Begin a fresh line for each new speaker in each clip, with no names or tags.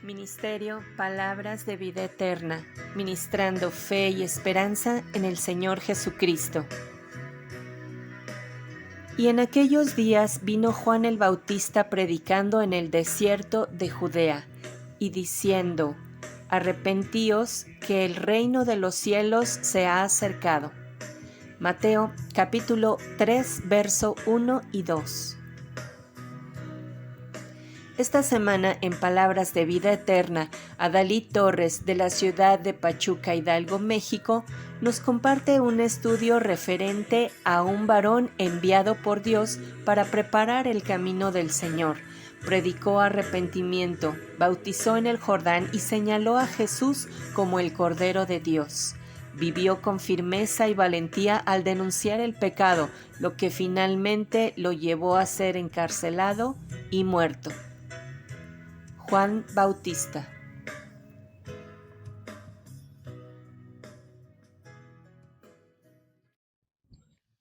Ministerio Palabras de Vida Eterna, ministrando fe y esperanza en el Señor Jesucristo. Y en aquellos días vino Juan el Bautista predicando en el desierto de Judea, y diciendo: Arrepentíos, que el reino de los cielos se ha acercado. Mateo capítulo 3, verso 1 y 2. Esta semana, en Palabras de Vida Eterna, Adalí Torres, de la ciudad de Pachuca, Hidalgo, México, nos comparte un estudio referente a un varón enviado por Dios para preparar el camino del Señor. Predicó arrepentimiento, bautizó en el Jordán y señaló a Jesús como el Cordero de Dios. Vivió con firmeza y valentía al denunciar el pecado, lo que finalmente lo llevó a ser encarcelado y muerto. Juan Bautista.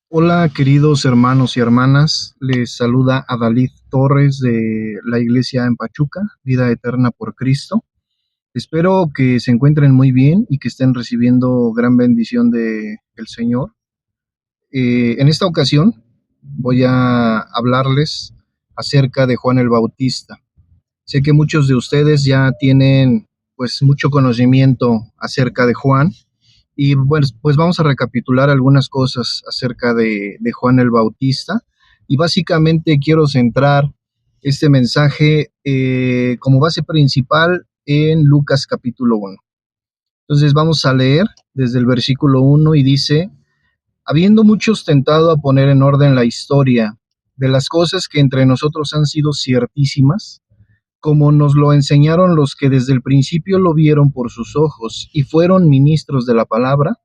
Hola, queridos hermanos y hermanas, les saluda Adalí Torres de la iglesia en Pachuca, Vida Eterna por Cristo. Espero que se encuentren muy bien y que estén recibiendo gran bendición del Señor. En esta ocasión voy a hablarles acerca de Juan el Bautista. Sé que muchos de ustedes ya tienen pues mucho conocimiento acerca de Juan. Y bueno, pues vamos a recapitular algunas cosas acerca de Juan el Bautista. Y básicamente quiero centrar este mensaje como base principal en Lucas capítulo 1. Entonces vamos a leer desde el versículo 1 y dice: habiendo muchos tentado a poner en orden la historia de las cosas que entre nosotros han sido ciertísimas, como nos lo enseñaron los que desde el principio lo vieron por sus ojos y fueron ministros de la palabra,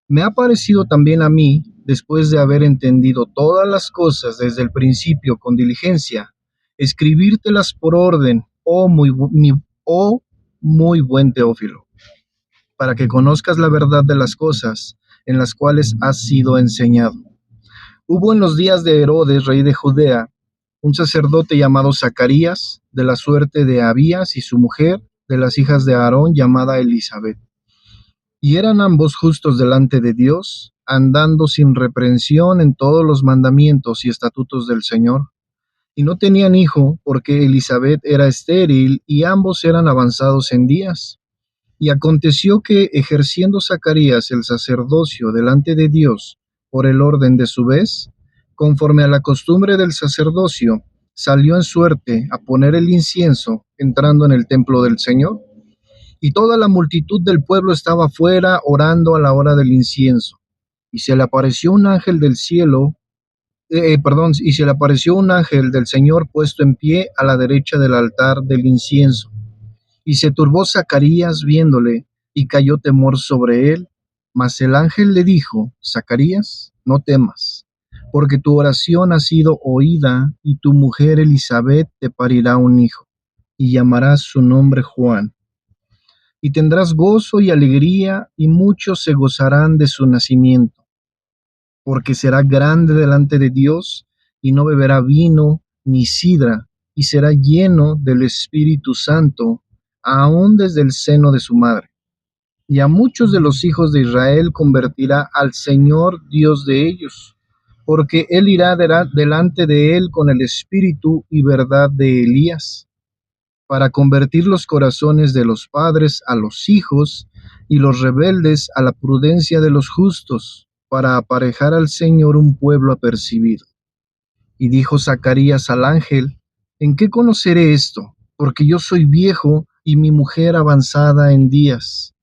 me ha parecido también a mí, después de haber entendido todas las cosas desde el principio con diligencia, escribírtelas por orden, oh muy buen Teófilo, para que conozcas la verdad de las cosas en las cuales has sido enseñado. Hubo en los días de Herodes, rey de Judea, un sacerdote llamado Zacarías, de la suerte de Abías, y su mujer, de las hijas de Aarón, llamada Elisabet. Y eran ambos justos delante de Dios, andando sin reprensión en todos los mandamientos y estatutos del Señor. Y no tenían hijo, porque Elisabet era estéril, y ambos eran avanzados en días. Y aconteció que, ejerciendo Zacarías el sacerdocio delante de Dios por el orden de su vez, conforme a la costumbre del sacerdocio, salió en suerte a poner el incienso, entrando en el templo del Señor. Y toda la multitud del pueblo estaba fuera orando a la hora del incienso. Y se le apareció un ángel del cielo, y se le apareció un ángel del Señor puesto en pie a la derecha del altar del incienso. Y se turbó Zacarías viéndole, y cayó temor sobre él. Mas el ángel le dijo: Zacarías, no temas, porque tu oración ha sido oída, y tu mujer Elisabet te parirá un hijo, y llamarás su nombre Juan. Y tendrás gozo y alegría, y muchos se gozarán de su nacimiento, porque será grande delante de Dios, y no beberá vino ni sidra, y será lleno del Espíritu Santo, aún desde el seno de su madre. Y a muchos de los hijos de Israel convertirá al Señor Dios de ellos, porque él irá delante de él con el espíritu y verdad de Elías, para convertir los corazones de los padres a los hijos, y los rebeldes a la prudencia de los justos, para aparejar al Señor un pueblo apercibido. Y dijo Zacarías al ángel: ¿en qué conoceré esto? Porque yo soy viejo, y mi mujer avanzada en días.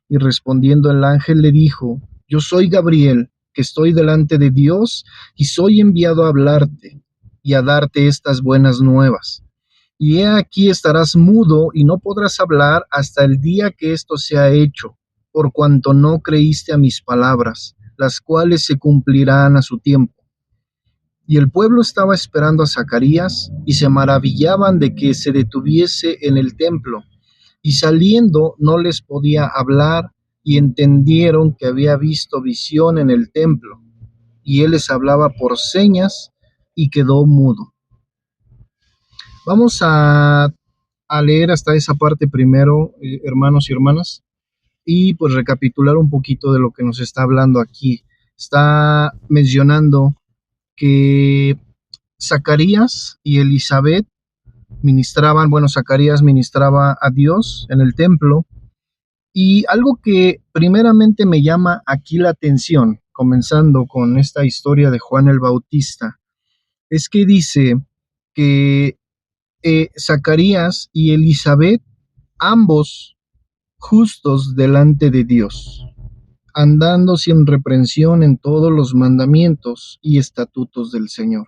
Y respondiendo el ángel le dijo: yo soy Gabriel, que estoy delante de Dios, y soy enviado a hablarte, y a darte estas buenas nuevas. Y he aquí estarás mudo y no podrás hablar hasta el día que esto sea hecho, por cuanto no creíste a mis palabras, las cuales se cumplirán a su tiempo. Y el pueblo estaba esperando a Zacarías, y se maravillaban de que se detuviese en el templo. Y saliendo no les podía hablar, y entendieron que había visto visión en el templo. Y él les hablaba por señas, y quedó mudo. Vamos a a leer hasta esa parte primero, hermanos y hermanas, y pues recapitular un poquito de lo que nos está hablando aquí. Está mencionando que Zacarías y Elizabeth ministraban, bueno, Zacarías ministraba a Dios en el templo, y algo que primeramente me llama aquí la atención, comenzando con esta historia de Juan el Bautista, es que dice que Zacarías y Elizabeth, ambos justos delante de Dios, andando sin reprensión en todos los mandamientos y estatutos del Señor.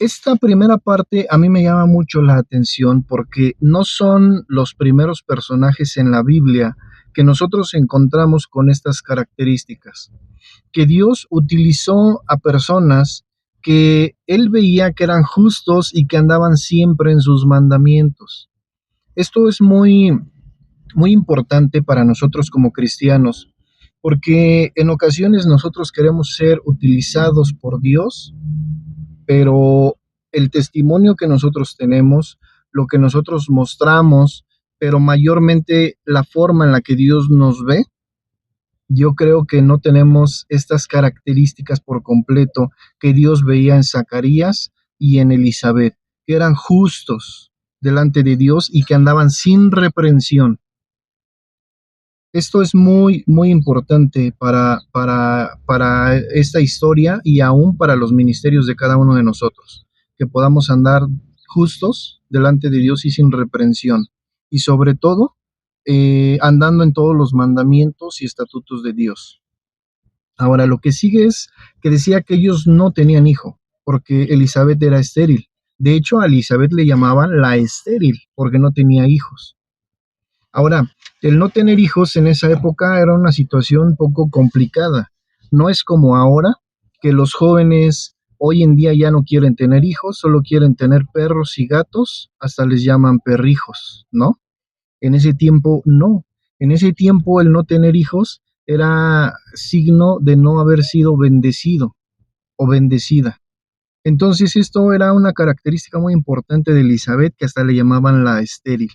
Esta primera parte a mí me llama mucho la atención porque no son los primeros personajes en la Biblia que nosotros encontramos con estas características, que Dios utilizó a personas que él veía que eran justos y que andaban siempre en sus mandamientos. Esto es muy importante para nosotros como cristianos, porque en ocasiones nosotros queremos ser utilizados por Dios, pero el testimonio que nosotros tenemos, lo que nosotros mostramos, pero mayormente la forma en la que Dios nos ve, yo creo que no tenemos estas características por completo que Dios veía en Zacarías y en Elizabeth, que eran justos delante de Dios y que andaban sin reprensión. Esto es muy importante para esta historia y aún para los ministerios de cada uno de nosotros, que podamos andar justos delante de Dios y sin reprensión, y sobre todo, andando en todos los mandamientos y estatutos de Dios. Ahora, lo que sigue es que decía que ellos no tenían hijo, porque Elizabeth era estéril. De hecho, a Elizabeth le llamaban la estéril, porque no tenía hijos. Ahora, el no tener hijos en esa época era una situación un poco complicada. No es como ahora, que los jóvenes hoy en día ya no quieren tener hijos, solo quieren tener perros y gatos, hasta les llaman perrijos, ¿no? En ese tiempo no. En ese tiempo el no tener hijos era signo de no haber sido bendecido o bendecida. Entonces esto era una característica muy importante de Elizabeth, que hasta le llamaban la estéril.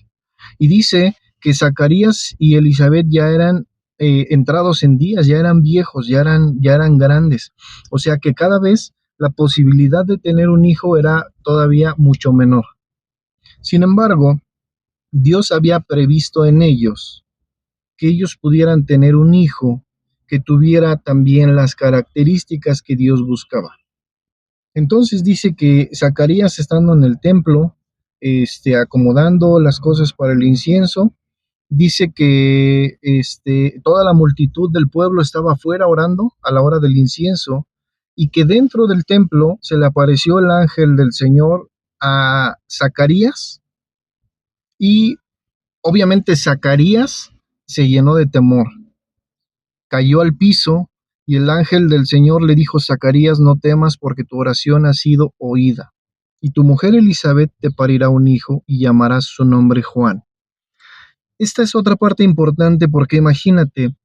Y dice que Zacarías y Elizabeth ya eran entrados en días, ya eran viejos, ya eran grandes. O sea que cada vez la posibilidad de tener un hijo era todavía mucho menor. Sin embargo, Dios había previsto en ellos que ellos pudieran tener un hijo que tuviera también las características que Dios buscaba. Entonces dice que Zacarías, estando en el templo, acomodando las cosas para el incienso, dice que toda la multitud del pueblo estaba afuera orando a la hora del incienso, y que dentro del templo se le apareció el ángel del Señor a Zacarías, y obviamente Zacarías se llenó de temor, cayó al piso, y el ángel del Señor le dijo: Zacarías, no temas, porque tu oración ha sido oída, y tu mujer Elizabeth te parirá un hijo y llamarás su nombre Juan. Esta es otra parte importante, porque imagínate,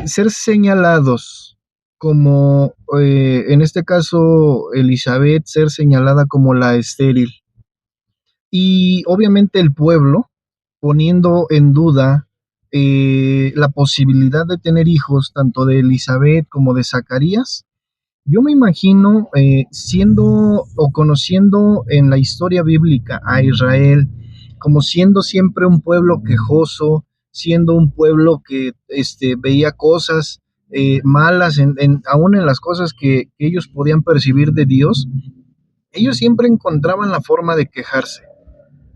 ser señalados como, en este caso, Elizabeth, ser señalada como la estéril, y obviamente el pueblo poniendo en duda la posibilidad de tener hijos tanto de Elizabeth como de Zacarías. Yo me imagino siendo o conociendo en la historia bíblica a Israel como siendo siempre un pueblo quejoso, siendo un pueblo que veía cosas malas, aún en las cosas que ellos podían percibir de Dios. Ellos siempre encontraban la forma de quejarse,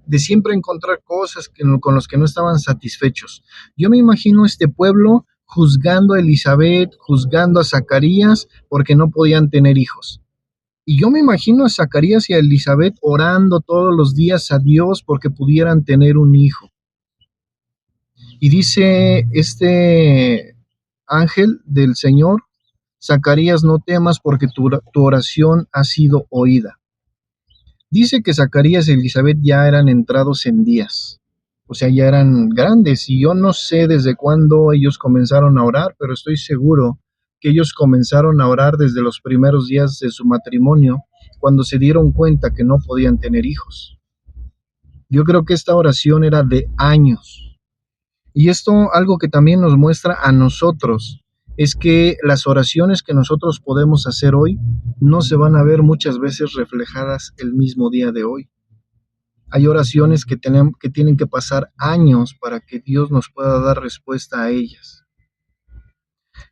de siempre encontrar cosas con las que no estaban satisfechos. Yo me imagino este pueblo juzgando a Elizabeth, juzgando a Zacarías porque no podían tener hijos. Y yo me imagino a Zacarías y a Elizabeth orando todos los días a Dios porque pudieran tener un hijo. Y dice este ángel del Señor: Zacarías, no temas, porque tu oración ha sido oída. Dice que Zacarías y Elizabeth ya eran entrados en días, o sea, ya eran grandes, y yo no sé desde cuándo ellos comenzaron a orar, pero estoy seguro que ellos comenzaron a orar desde los primeros días de su matrimonio, cuando se dieron cuenta que no podían tener hijos. Yo creo que esta oración era de años. Y esto algo que también nos muestra a nosotros es que las oraciones que nosotros podemos hacer hoy no se van a ver muchas veces reflejadas el mismo día de hoy. Hay oraciones que tienen que pasar años para que Dios nos pueda dar respuesta a ellas.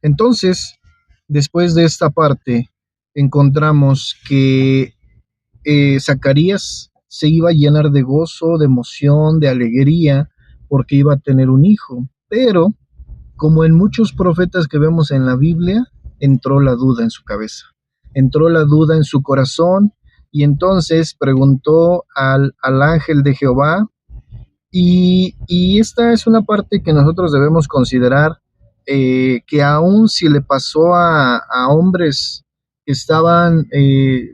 Entonces, después de esta parte, encontramos que Zacarías se iba a llenar de gozo, de emoción, de alegría, porque iba a tener un hijo. Pero, como en muchos profetas que vemos en la Biblia, entró la duda en su cabeza, entró la duda en su corazón, y entonces preguntó al ángel de Jehová, y esta es una parte que nosotros debemos considerar, que aun si le pasó a hombres que estaban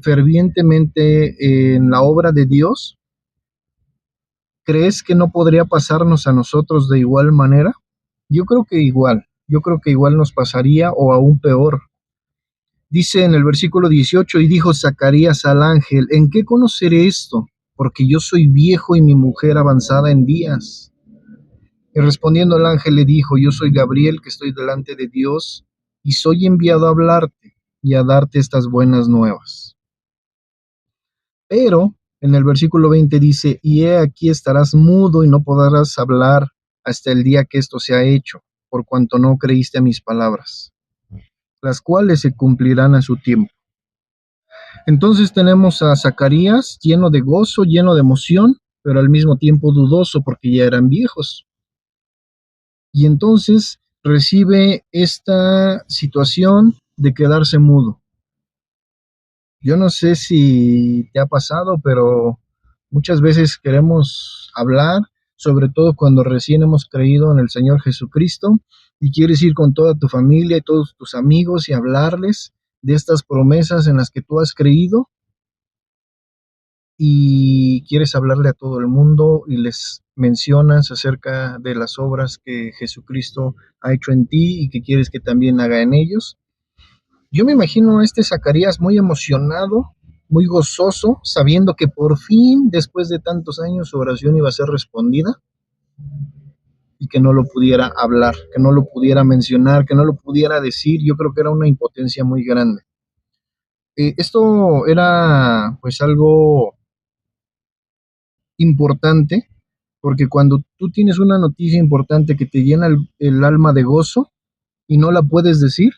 fervientemente en la obra de Dios, ¿crees que no podría pasarnos a nosotros de igual manera? Yo creo que igual nos pasaría o aún peor. Dice en el versículo 18, y dijo Zacarías al ángel, ¿en qué conoceré esto? Porque yo soy viejo y mi mujer avanzada en días. Y respondiendo el ángel le dijo, yo soy Gabriel que estoy delante de Dios y soy enviado a hablarte y a darte estas buenas nuevas. Pero en el versículo 20 dice, y he aquí estarás mudo y no podrás hablar hasta el día que esto sea hecho, por cuanto no creíste a mis palabras, las cuales se cumplirán a su tiempo. Entonces tenemos a Zacarías lleno de gozo, lleno de emoción, pero al mismo tiempo dudoso porque ya eran viejos. Y entonces recibe esta situación de quedarse mudo. Yo no sé si te ha pasado, pero muchas veces queremos hablar, sobre todo cuando recién hemos creído en el Señor Jesucristo y quieres ir con toda tu familia y todos tus amigos y hablarles de estas promesas en las que tú has creído, y quieres hablarle a todo el mundo y les mencionas acerca de las obras que Jesucristo ha hecho en ti y que quieres que también haga en ellos. Yo me imagino a este Zacarías muy emocionado, muy gozoso, sabiendo que por fin, después de tantos años, su oración iba a ser respondida y que no lo pudiera hablar, que no lo pudiera mencionar, que no lo pudiera decir. Yo creo que era una impotencia muy grande. Esto era pues algo importante, porque cuando tú tienes una noticia importante que te llena el alma de gozo y no la puedes decir,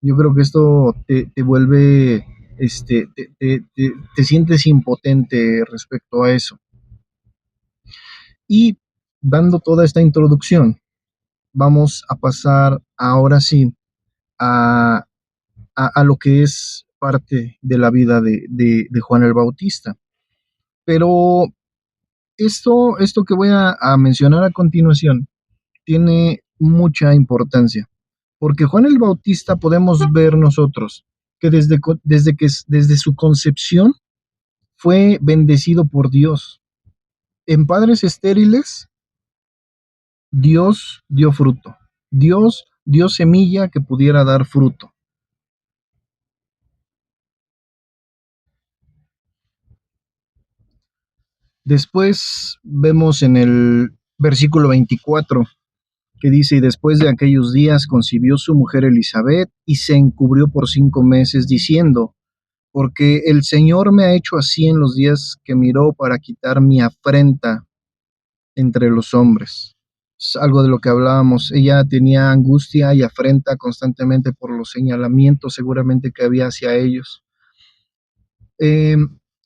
yo creo que esto te vuelve, te sientes impotente respecto a eso. Y dando toda esta introducción, vamos a pasar ahora sí a, a lo que es parte de la vida de Juan el Bautista. Pero esto que voy a mencionar a continuación tiene mucha importancia, porque Juan el Bautista podemos ver nosotros que desde su concepción fue bendecido por Dios. En padres estériles, Dios dio fruto. Dios dio semilla que pudiera dar fruto. Después vemos en el versículo 24 que dice, y después de aquellos días concibió su mujer Elizabeth y se encubrió por 5 meses diciendo, porque el Señor me ha hecho así en los días que miró para quitar mi afrenta entre los hombres. Es algo de lo que hablábamos. Ella tenía angustia y afrenta constantemente por los señalamientos seguramente que había hacia ellos. Eh,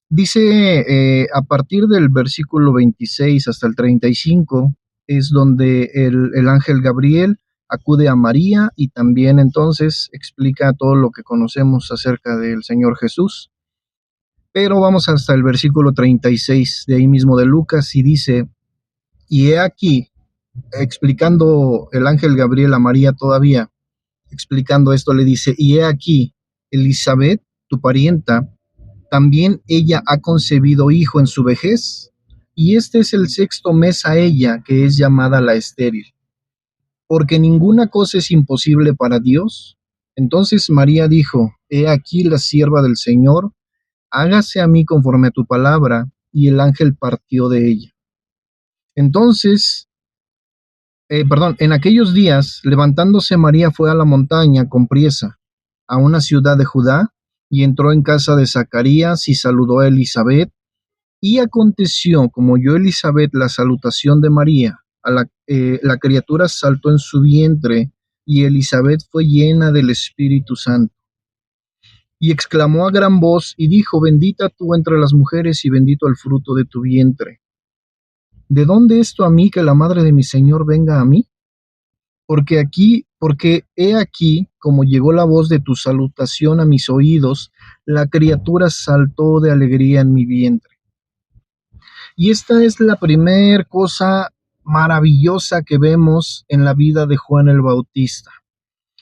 dice a partir del versículo 26 hasta el 35 es donde el ángel Gabriel acude a María y también entonces explica todo lo que conocemos acerca del Señor Jesús. Pero vamos hasta el versículo 36 de ahí mismo de Lucas y dice, y he aquí, explicando el ángel Gabriel a María todavía, explicando esto le dice, y he aquí, Elizabeth, tu parienta, también ella ha concebido hijo en su vejez, y este es el 6º mes a ella, que es llamada la estéril, porque ninguna cosa es imposible para Dios. Entonces María dijo, he aquí la sierva del Señor, hágase a mí conforme a tu palabra, y el ángel partió de ella. Entonces, en aquellos días, levantándose María fue a la montaña con priesa, a una ciudad de Judá, y entró en casa de Zacarías y saludó a Elizabeth. Y aconteció, como oyó Elizabeth la salutación de María, la criatura saltó en su vientre, y Elizabeth fue llena del Espíritu Santo. Y exclamó a gran voz y dijo: Bendita tú entre las mujeres y bendito el fruto de tu vientre. ¿De dónde esto a mí que la madre de mi Señor venga a mí? Porque he aquí, como llegó la voz de tu salutación a mis oídos, la criatura saltó de alegría en mi vientre. Y esta es la primer cosa maravillosa que vemos en la vida de Juan el Bautista.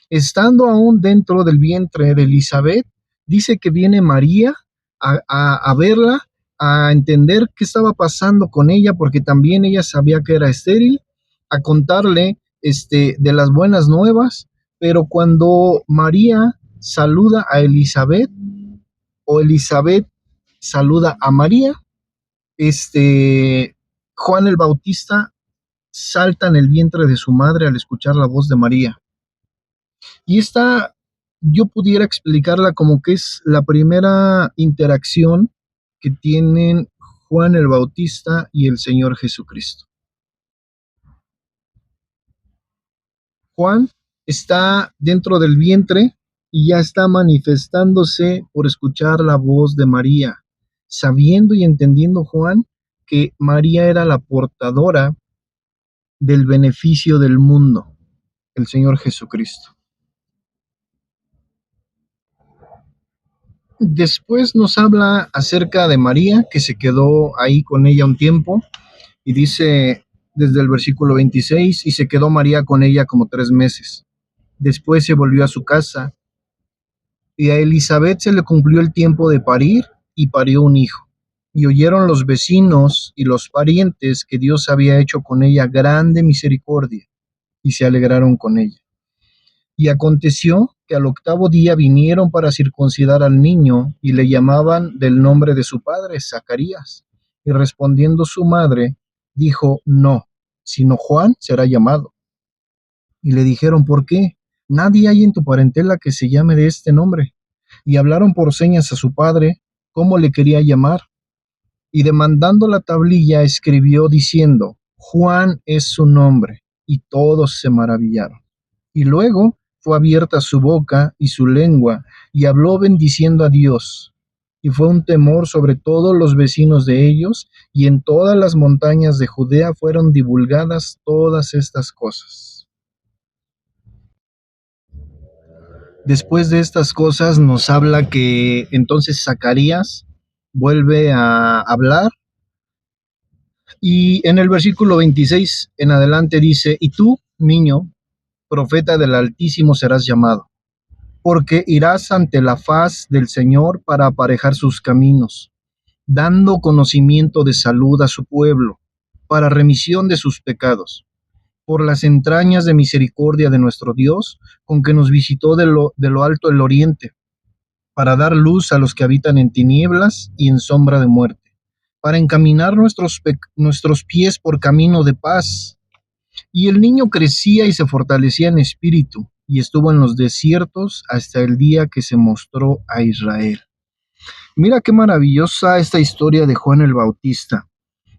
Estando aún dentro del vientre de Elizabeth, dice que viene María a verla, a entender qué estaba pasando con ella, porque también ella sabía que era estéril, a contarle de las buenas nuevas. Pero cuando María saluda a Elizabeth, o Elizabeth saluda a María, Juan el Bautista salta en el vientre de su madre al escuchar la voz de María. Y esta yo pudiera explicarla como que es la primera interacción que tienen Juan el Bautista y el Señor Jesucristo. Juan está dentro del vientre y ya está manifestándose por escuchar la voz de María, sabiendo y entendiendo Juan que María era la portadora del beneficio del mundo, el Señor Jesucristo. Después nos habla acerca de María, que se quedó ahí con ella un tiempo, y dice desde el versículo 26, y se quedó María con ella como 3 meses. Después se volvió a su casa, y a Elizabeth se le cumplió el tiempo de parir, y parió un hijo. Y oyeron los vecinos y los parientes que Dios había hecho con ella grande misericordia, y se alegraron con ella. Y aconteció que al 8º día vinieron para circuncidar al niño, y le llamaban del nombre de su padre, Zacarías. Y respondiendo su madre, dijo: No, sino Juan será llamado. Y le dijeron: ¿Por qué? Nadie hay en tu parentela que se llame de este nombre. Y hablaron por señas a su padre cómo le quería llamar. Y demandando la tablilla, escribió diciendo: Juan es su nombre. Y todos se maravillaron. Y luego fue abierta su boca y su lengua, y habló bendiciendo a Dios. Y fue un temor sobre todos los vecinos de ellos, y en todas las montañas de Judea fueron divulgadas todas estas cosas. Después de estas cosas nos habla que entonces Zacarías vuelve a hablar, y en el versículo 26 en adelante dice: Y tú, niño, profeta del Altísimo serás llamado, porque irás ante la faz del Señor para aparejar sus caminos, dando conocimiento de salud a su pueblo, para remisión de sus pecados, por las entrañas de misericordia de nuestro Dios, con que nos visitó de lo alto del oriente, para dar luz a los que habitan en tinieblas y en sombra de muerte, para encaminar nuestros pies por camino de paz. Y el niño crecía y se fortalecía en espíritu, y estuvo en los desiertos hasta el día que se mostró a Israel. Mira qué maravillosa esta historia de Juan el Bautista.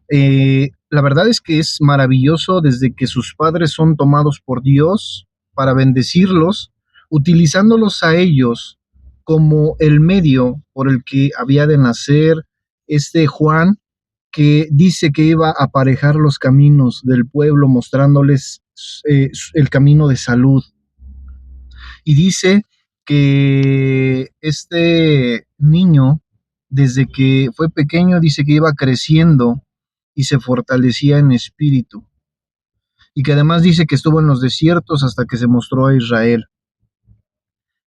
La verdad es que es maravilloso desde que sus padres son tomados por Dios para bendecirlos, utilizándolos a ellos como el medio por el que había de nacer este Juan, que dice que iba a aparejar los caminos del pueblo, mostrándoles el camino de salud. Y dice que este niño, desde que fue pequeño, dice que iba creciendo y se fortalecía en espíritu. Y que además dice que estuvo en los desiertos hasta que se mostró a Israel.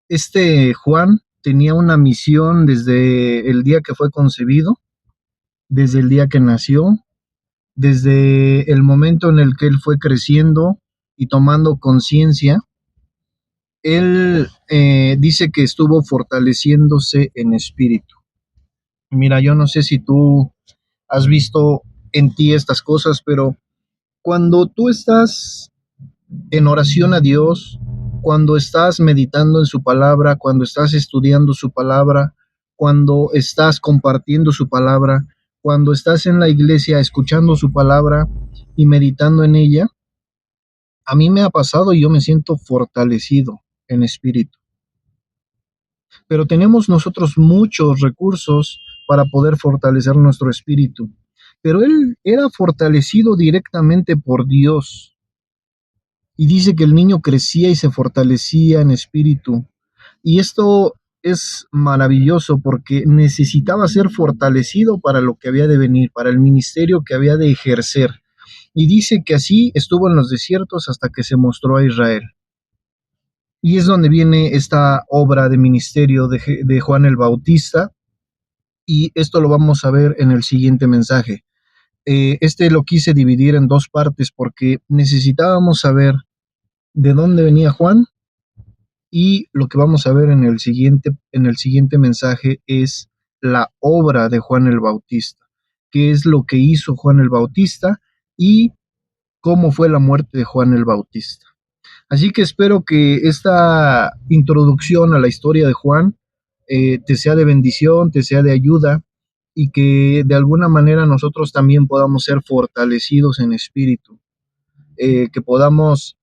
Este Juan tenía una misión desde el día que fue concebido, desde el día que nació, desde el momento en el que él fue creciendo y tomando conciencia. Él dice que estuvo fortaleciéndose en espíritu. Mira, yo no sé si tú has visto en ti estas cosas, pero Cuando tú estás en oración a Dios, cuando estás meditando en su palabra, cuando estás estudiando su palabra, cuando estás compartiendo su palabra, cuando estás en la iglesia escuchando su palabra y meditando en ella, a mí me ha pasado y yo me siento fortalecido en espíritu. Pero tenemos nosotros muchos recursos para poder fortalecer nuestro espíritu. Pero él era fortalecido directamente por Dios. Y dice que el niño crecía y se fortalecía en espíritu. Y esto es maravilloso porque necesitaba ser fortalecido para lo que había de venir, para el ministerio que había de ejercer. Y dice que así estuvo en los desiertos hasta que se mostró a Israel. Y es donde viene esta obra de ministerio de Juan el Bautista. Y esto lo vamos a ver en el siguiente mensaje. Este lo quise dividir en dos partes porque necesitábamos saber de dónde venía Juan, y lo que vamos a ver en el siguiente mensaje es la obra de Juan el Bautista, qué es lo que hizo Juan el Bautista y cómo fue la muerte de Juan el Bautista. Así que espero que esta introducción a la historia de Juan te sea de bendición, te sea de ayuda, y que de alguna manera nosotros también podamos ser fortalecidos en espíritu, que podamos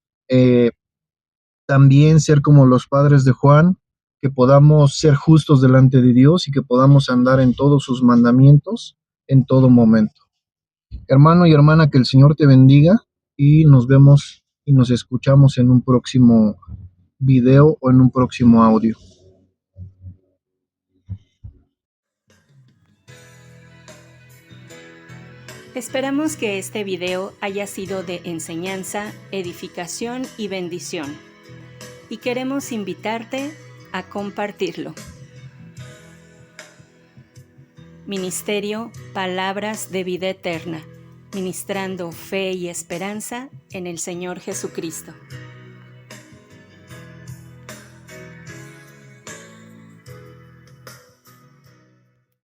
también ser como los padres de Juan, que podamos ser justos delante de Dios y que podamos andar en todos sus mandamientos en todo momento. Hermano y hermana, que el Señor te bendiga y nos vemos y nos escuchamos en un próximo video o en un próximo audio.
Esperamos que este video haya sido de enseñanza, edificación y bendición. Y queremos invitarte a compartirlo. Ministerio Palabras de Vida Eterna, ministrando fe y esperanza en el Señor Jesucristo.